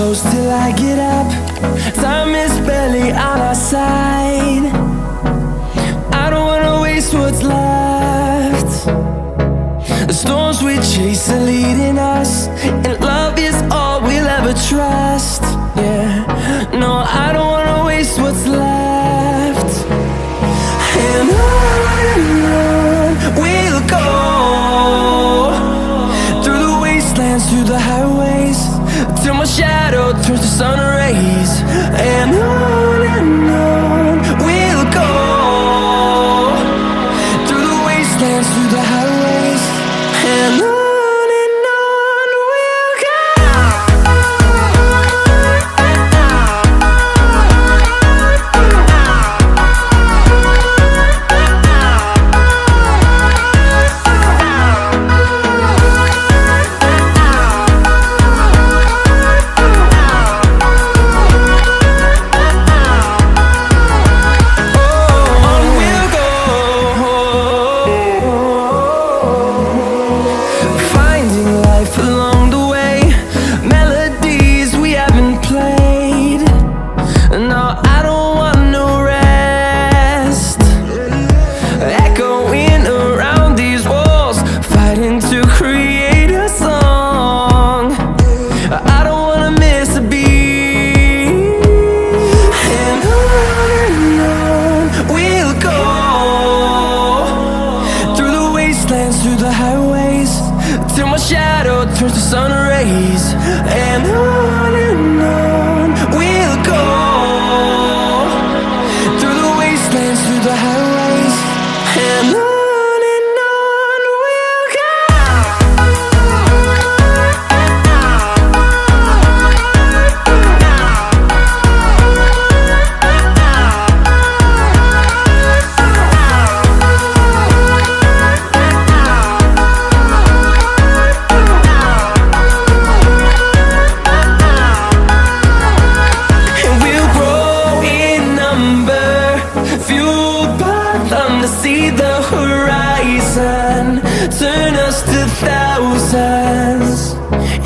close till I get up. Time is barely on our side. I don't wanna waste what's left. The storms we chase are leading us, and love is all we'll ever trust. Yeah, no, I don't wanna waste what's left. And on we'll go, through the wastelands, through the highways, till my shadow turns to sun rays. And on we'll go, through the wastelands, through the highways, and on we'll go. Along the way, melodies we haven't played. No, I don't want no rest. Echoing around these walls, fighting to create a song. I don't wanna miss a beat. And on we'll go, through the wastelands, through the highways, till my shadow turns to sun rays. And on we'll go, through the wastelands, through the highways, and on we'll go. See the horizon, turn us to thousands,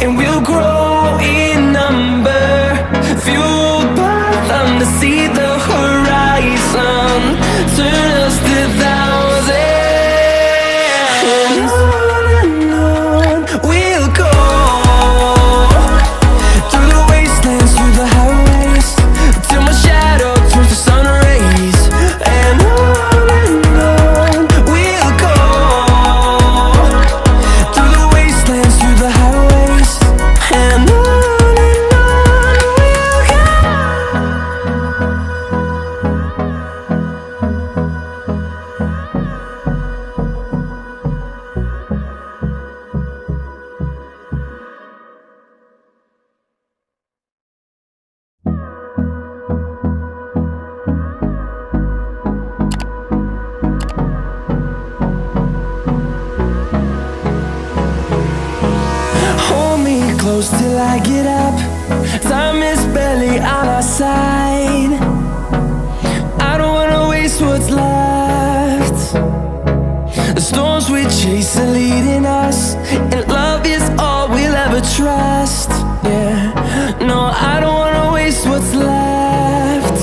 and we'll grow in number, fueled by them to see the horizon, turn us to thousands. And on we'll go, through the wastelands, through the highways, till my shadow turns to sun rays. And close till I get up. Time is barely on our side. I don't wanna waste what's left. The storms we chase are leading us, and love is all we'll ever trust. Yeah, no, I don't wanna waste what's left.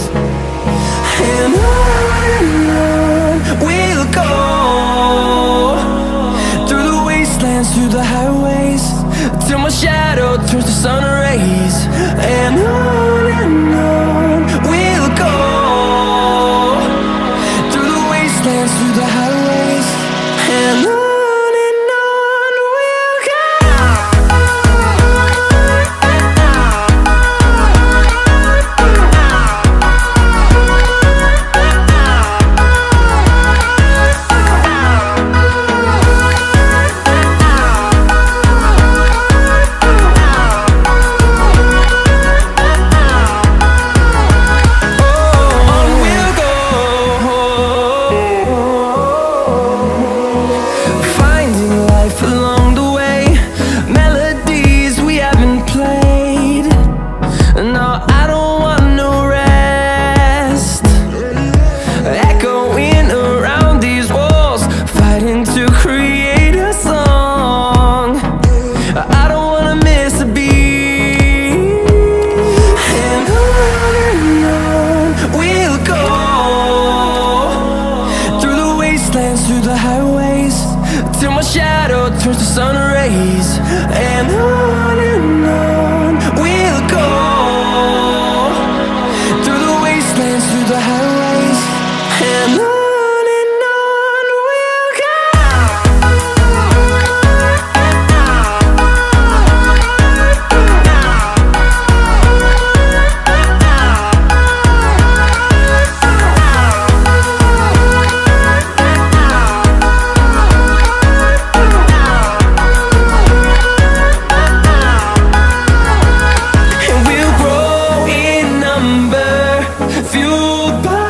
And on we'll go, through the wastelands, through the highways, till my shadow turns to sun rays. And on we'll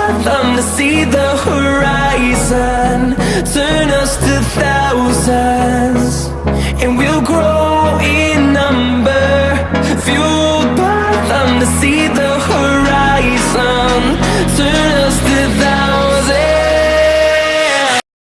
fathom to see the horizon, turn us to thousands.